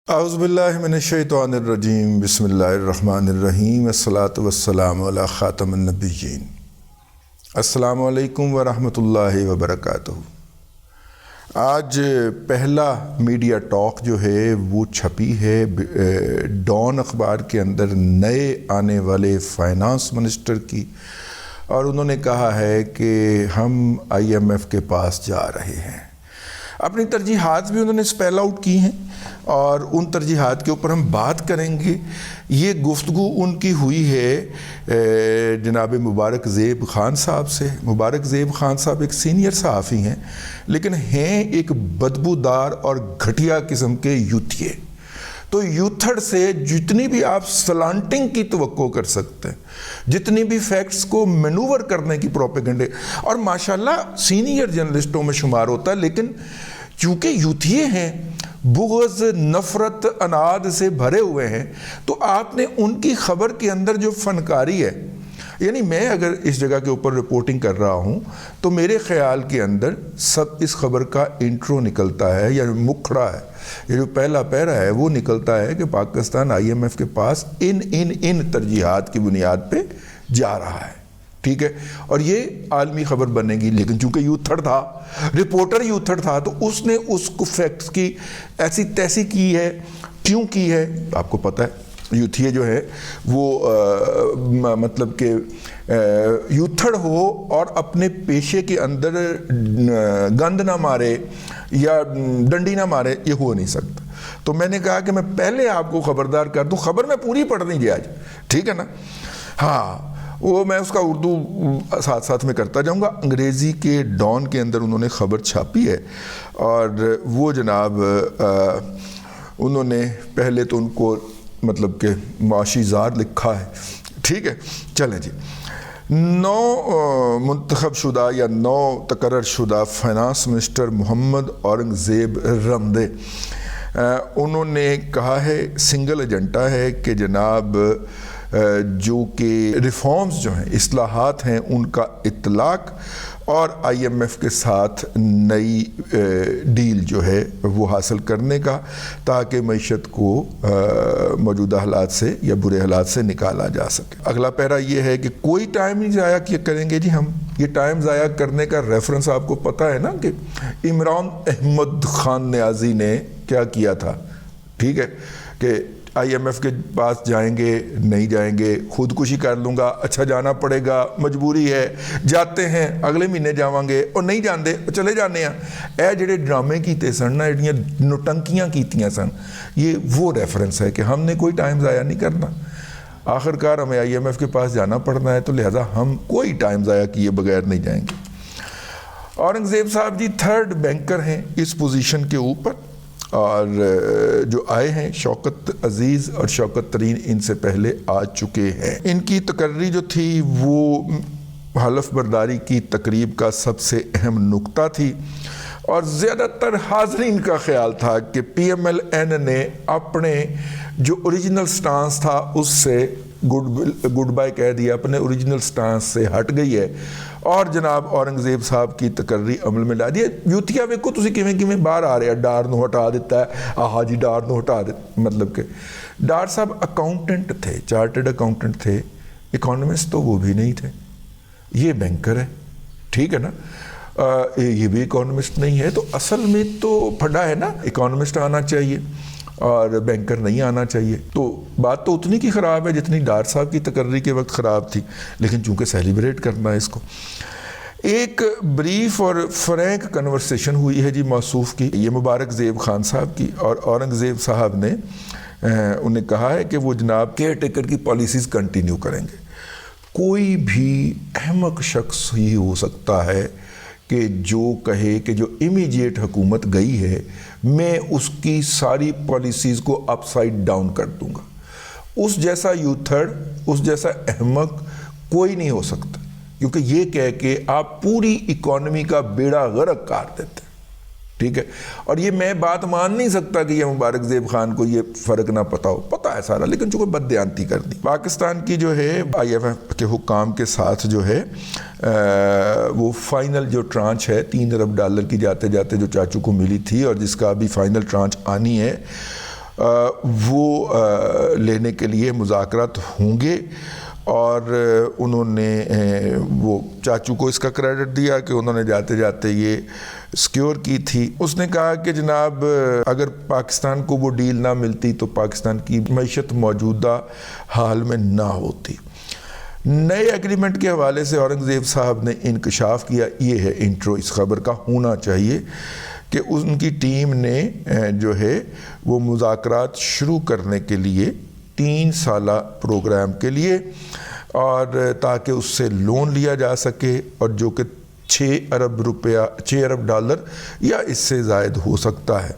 اعوذ باللہ من الشیطان الرجیم بسم اللہ الرحمن الرحیم الصلاۃ والسلام علی خاتم النبیین۔ السلام علیکم ورحمۃ اللہ وبرکاتہ۔ آج پہلا میڈیا ٹاک جو ہے وہ چھپی ہے ڈان اخبار کے اندر نئے آنے والے فائنانس منسٹر کی، اور انہوں نے کہا ہے کہ ہم IMF کے پاس جا رہے ہیں۔ اپنی ترجیحات بھی انہوں نے اسپیل آؤٹ کی ہیں اور ان ترجیحات کے اوپر ہم بات کریں گے۔ یہ گفتگو ان کی ہوئی ہے جناب مبارک زیب خان صاحب سے۔ مبارک زیب خان صاحب ایک سینئر صحافی ہیں، لیکن ہیں ایک بدبودار اور گھٹیا قسم کے یوتھیے۔ تو یوتھڑ سے جتنی بھی آپ سلانٹنگ کی توقع کر سکتے ہیں، جتنی بھی فیکٹس کو مینوور کرنے کی پروپیگنڈے، اور ماشاءاللہ سینئر جرنلسٹوں میں شمار ہوتا ہے، لیکن چونکہ یوتھیے ہیں، بغض نفرت اناد سے بھرے ہوئے ہیں، تو آپ نے ان کی خبر کے اندر جو فنکاری ہے، یعنی میں اگر اس جگہ کے اوپر رپورٹنگ کر رہا ہوں تو میرے خیال کے اندر سب اس خبر کا انٹرو نکلتا ہے یا مکھڑا ہے، یہ جو پہلا پیرا ہے وہ نکلتا ہے کہ پاکستان IMF کے پاس ان ترجیحات کی بنیاد پہ جا رہا ہے، ٹھیک ہے، اور یہ عالمی خبر بنے گی۔ لیکن چونکہ یوتھڑ تھا، رپورٹر یوتھڑ تھا، تو اس نے اس کو فیکٹس کی ایسی تیسی کی ہے۔ کیوں کی ہے آپ کو پتہ ہے، یوتھیے جو ہے وہ مطلب کہ یوتھڑ ہو اور اپنے پیشے کے اندر گند نہ مارے یا ڈنڈی نہ مارے، یہ ہو نہیں سکتا۔ تو میں نے کہا کہ میں پہلے آپ کو خبردار کر دوں، خبر میں پوری پڑھ دیں گے آج، ٹھیک ہے نا؟ ہاں، وہ میں اس کا اردو ساتھ ساتھ میں کرتا جاؤں گا۔ انگریزی کے ڈان کے اندر انہوں نے خبر چھاپی ہے، اور وہ جناب انہوں نے پہلے تو ان کو مطلب کہ معاشی زار لکھا ہے، ٹھیک ہے۔ چلیں جی، 9 منتخب شدہ یا 9 تقرر شدہ فائنانس منسٹر محمد اورنگ زیب رمدے، انہوں نے کہا ہے، سنگل ایجنڈا ہے کہ جناب جو کہ ریفارمز جو ہیں، اصلاحات ہیں، ان کا اطلاق اور IMF کے ساتھ نئی ڈیل جو ہے وہ حاصل کرنے کا، تاکہ معیشت کو موجودہ حالات سے یا برے حالات سے نکالا جا سکے۔ اگلا پیرا یہ ہے کہ کوئی ٹائم نہیں ضائع کریں گے جی ہم۔ یہ ٹائم ضائع کرنے کا ریفرنس آپ کو پتہ ہے نا کہ عمران احمد خان نیازی نے کیا کیا تھا، ٹھیک ہے، کہ IMF کے پاس جائیں گے، نہیں جائیں گے، خودکشی کر لوں گا، اچھا جانا پڑے گا، مجبوری ہے، جاتے ہیں، اگلے مہینے جاواں گے، اور نہیں جاندے چلے جانے ہیں۔ اے جڑے ڈرامے کیتے سن نا، جڑیاں نوٹنکیاں کیتیاں سن، یہ وہ ریفرنس ہے کہ ہم نے کوئی ٹائم ضائع نہیں کرنا۔ آخر کار ہمیں IMF کے پاس جانا پڑنا ہے، تو لہذا ہم کوئی ٹائم ضائع کیے بغیر نہیں جائیں گے۔ اورنگ زیب صاحب جی 3rd بینکر ہیں اس پوزیشن کے اوپر، اور جو آئے ہیں شوکت عزیز اور شوکت ترین ان سے پہلے آ چکے ہیں۔ ان کی تقرری جو تھی وہ حلف برداری کی تقریب کا سب سے اہم نقطہ تھی، اور زیادہ تر حاضرین کا خیال تھا کہ PMLN نے اپنے جو اوریجنل سٹانس تھا اس سے گڈ بائی کہہ دیا، اپنے اوریجنل سٹانس سے ہٹ گئی ہے، اور جناب اورنگ زیب صاحب کی تقرری عمل میں لا دیا۔ یوتھیا ویکھو تسی کیویں باہر آ رہے ہیں، ڈار نو ہٹا دیتا ہے، آہا جی ڈار نو ہٹا دیتا، مطلب کہ ڈار صاحب اکاؤنٹنٹ تھے، چارٹرڈ اکاؤنٹنٹ تھے، اکانومسٹ تو وہ بھی نہیں تھے، یہ بینکر ہے، ٹھیک ہے نا؟ یہ بھی اکانومسٹ نہیں ہے، تو اصل میں تو پھڈا ہے نا، اکانومسٹ آنا چاہیے اور بینکر نہیں آنا چاہیے۔ تو بات تو اتنی کی خراب ہے جتنی ڈار صاحب کی تقرری کے وقت خراب تھی، لیکن چونکہ سیلیبریٹ کرنا ہے اس کو۔ ایک بریف اور فرینک کنورسیشن ہوئی ہے جی موصوف کی، یہ مبارک زیب خان صاحب کی، اور اورنگ زیب صاحب نے انہیں کہا ہے کہ وہ جناب کیئر ٹیکر کی پالیسیز کنٹینیو کریں گے۔ کوئی بھی احمق شخص ہی ہو سکتا ہے کہ جو کہے کہ جو امیجیٹ حکومت گئی ہے میں اس کی ساری پالیسیز کو اپ سائڈ ڈاؤن کر دوں گا۔ اس جیسا یوتھڑ، اس جیسا احمق کوئی نہیں ہو سکتا، کیونکہ یہ کہہ کے آپ پوری اکانومی کا بیڑا غرق کر دیتے ہیں، ٹھیک ہے۔ اور یہ میں بات مان نہیں سکتا کہ یہ مبارک زیب خان کو یہ فرق نہ پتا ہو، پتا ہے سارا، لیکن چونکہ بددیانتی کر دی۔ پاکستان کی جو ہے IMF کے حکام کے ساتھ جو ہے وہ فائنل جو ٹرانچ ہے $3 ارب کی جاتے جاتے جو چاچو کو ملی تھی، اور جس کا ابھی فائنل ٹرانچ آنی ہے، وہ لینے کے لیے مذاکرات ہوں گے، اور انہوں نے وہ چاچو کو اس کا کریڈٹ دیا کہ انہوں نے جاتے جاتے یہ سیکیور کی تھی۔ اس نے کہا کہ جناب اگر پاکستان کو وہ ڈیل نہ ملتی تو پاکستان کی معیشت موجودہ حال میں نہ ہوتی۔ نئے ایگریمنٹ کے حوالے سے اورنگزیب صاحب نے انکشاف کیا، یہ ہے انٹرو اس خبر کا ہونا چاہیے، کہ ان کی ٹیم نے جو ہے وہ مذاکرات شروع کرنے کے لیے 3 سالہ پروگرام کے لیے، اور تاکہ اس سے لون لیا جا سکے، اور جو کہ 6 ارب ڈالر یا اس سے زائد ہو سکتا ہے۔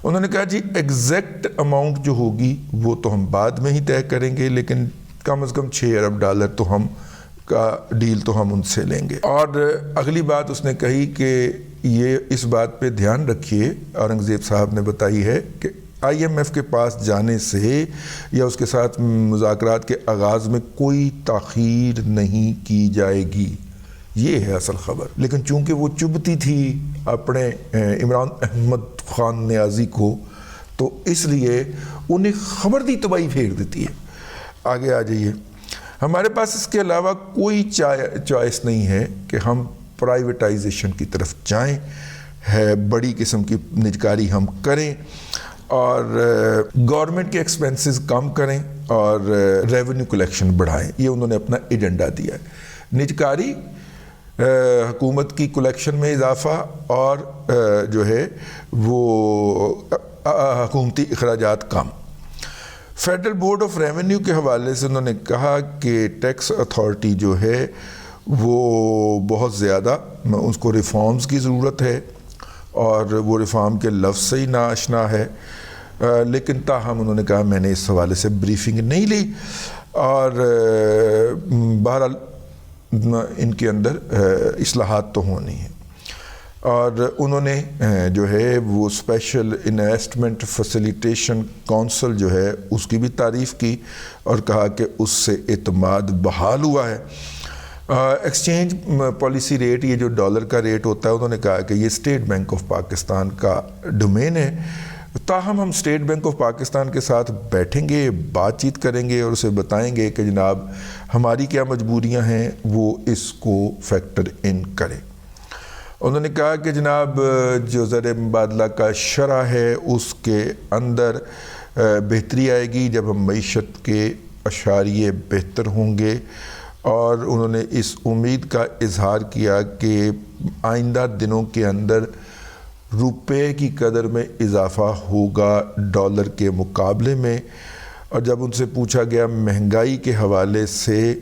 انہوں نے کہا جی ایگزیکٹ اماؤنٹ جو ہوگی وہ تو ہم بعد میں ہی طے کریں گے، لیکن کم از کم 6 ارب ڈالر تو ہم کا ڈیل تو ہم ان سے لیں گے۔ اور اگلی بات اس نے کہی کہ یہ اس بات پہ دھیان رکھیے، اورنگزیب صاحب نے بتائی ہے کہ IMF کے پاس جانے سے یا اس کے ساتھ مذاکرات کے آغاز میں کوئی تاخیر نہیں کی جائے گی، یہ ہے اصل خبر۔ لیکن چونکہ وہ چبھتی تھی اپنے عمران احمد خان نیازی کو، تو اس لیے انہیں خبر دی تباہی پھیر دیتی ہے۔ آگے آ جائیے، ہمارے پاس اس کے علاوہ کوئی چوائس نہیں ہے کہ ہم پرائیویٹائزیشن کی طرف جائیں، ہے بڑی قسم کی نجکاری ہم کریں، اور گورنمنٹ کے ایکسپینسز کم کریں، اور ریونیو کلیکشن بڑھائیں۔ یہ انہوں نے اپنا ایجنڈا دیا ہے، نجکاری، حکومت کی کلیکشن میں اضافہ، اور جو ہے وہ حکومتی اخراجات کم۔ فیڈرل بورڈ آف ریونیو کے حوالے سے انہوں نے کہا کہ ٹیکس اتھارٹی جو ہے وہ بہت زیادہ اس کو ریفارمز کی ضرورت ہے، اور وہ ریفارم کے لفظ سے ہی ناآشنا ہے، لیکن تاہم انہوں نے کہا میں نے اس حوالے سے بریفنگ نہیں لی، اور بہرحال ان کے اندر اصلاحات تو ہونی ہیں۔ اور انہوں نے جو ہے وہ اسپیشل انویسٹمنٹ فیسیلیٹیشن کونسل جو ہے اس کی بھی تعریف کی، اور کہا کہ اس سے اعتماد بحال ہوا ہے۔ ایکسچینج پالیسی ریٹ، یہ جو ڈالر کا ریٹ ہوتا ہے، انہوں نے کہا کہ یہ اسٹیٹ بینک آف پاکستان کا ڈومین ہے، تاہم ہم اسٹیٹ بینک آف پاکستان کے ساتھ بیٹھیں گے، بات چیت کریں گے، اور اسے بتائیں گے کہ جناب ہماری کیا مجبوریاں ہیں، وہ اس کو فیکٹر ان کرے۔ انہوں نے کہا کہ جناب جو زر مبادلہ کا شرح ہے اس کے اندر بہتری آئے گی جب ہم معیشت کے اشاریے بہتر ہوں گے، اور انہوں نے اس امید کا اظہار کیا کہ آئندہ دنوں کے اندر روپے کی قدر میں اضافہ ہوگا ڈالر کے مقابلے میں۔ اور جب ان سے پوچھا گیا مہنگائی کے حوالے سے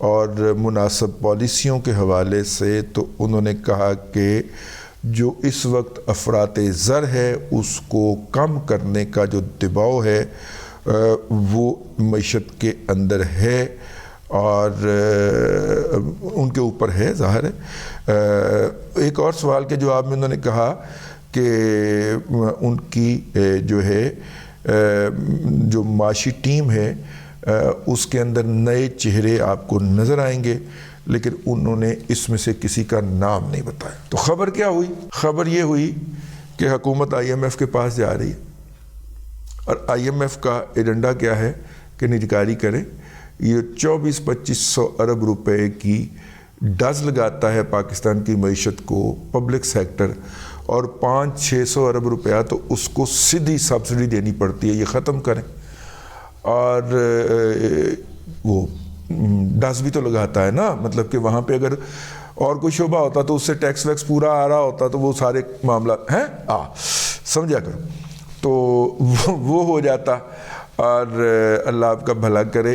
اور مناسب پالیسیوں کے حوالے سے، تو انہوں نے کہا کہ جو اس وقت افراط زر ہے اس کو کم کرنے کا جو دباؤ ہے وہ معیشت کے اندر ہے، اور ان کے اوپر ہے، ظاہر ہے۔ ایک اور سوال کے جواب میں انہوں نے کہا کہ ان کی جو ہے جو معاشی ٹیم ہے اس کے اندر نئے چہرے آپ کو نظر آئیں گے، لیکن انہوں نے اس میں سے کسی کا نام نہیں بتایا۔ تو خبر کیا ہوئی؟ خبر یہ ہوئی کہ حکومت IMF کے پاس جا رہی ہے، اور IMF کا ایجنڈا کیا ہے کہ نجکاری کرے۔ یہ 2400-2500 ارب روپے کی ڈز لگاتا ہے پاکستان کی معیشت کو پبلک سیکٹر، اور 500-600 ارب روپیہ تو اس کو سیدھی سبسڈی دینی پڑتی ہے، یہ ختم کریں۔ اور وہ ڈز بھی تو لگاتا ہے نا، مطلب کہ وہاں پہ اگر اور کوئی شعبہ ہوتا تو اس سے ٹیکس ویکس پورا آ رہا ہوتا تو وہ سارے معاملات ہیں سمجھا کرو، تو وہ ہو جاتا۔ اور اللہ آپ کا بھلا کرے،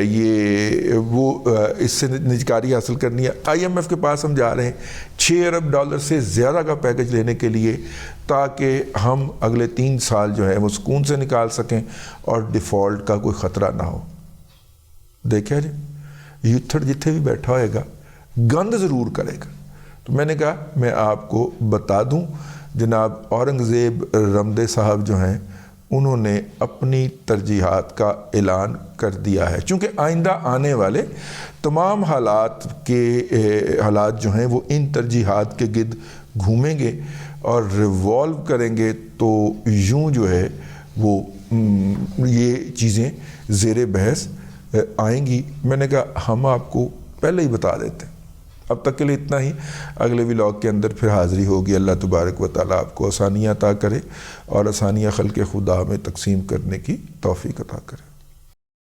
یہ وہ اس سے نجکاری حاصل کرنی ہے۔ IMF کے پاس ہم جا رہے ہیں 6 ارب ڈالر سے زیادہ کا پیکج لینے کے لیے، تاکہ ہم اگلے 3 سال جو ہے وہ سکون سے نکال سکیں اور ڈیفالٹ کا کوئی خطرہ نہ ہو۔ دیکھا جی، یوتھڑ جتھے بھی بیٹھا ہوئے گا گند ضرور کرے گا۔ تو میں نے کہا میں آپ کو بتا دوں، جناب اورنگزیب رمدے صاحب جو ہیں انہوں نے اپنی ترجیحات کا اعلان کر دیا ہے، چونکہ آئندہ آنے والے تمام حالات جو ہیں وہ ان ترجیحات کے گرد گھومیں گے اور ریوالو کریں گے، تو یوں جو ہے وہ یہ چیزیں زیر بحث آئیں گی. میں نے کہا ہم آپ کو پہلے ہی بتا دیتے ہیں. اب تک کے لیے اتنا ہی. اگلے ولاگ کے اندر پھر حاضری ہوگی. اللہ تبارک و تعالیٰ آپ کو آسانیاں عطا کرے اور آسانیاں خلق خدا میں تقسیم کرنے کی توفیق عطا کرے.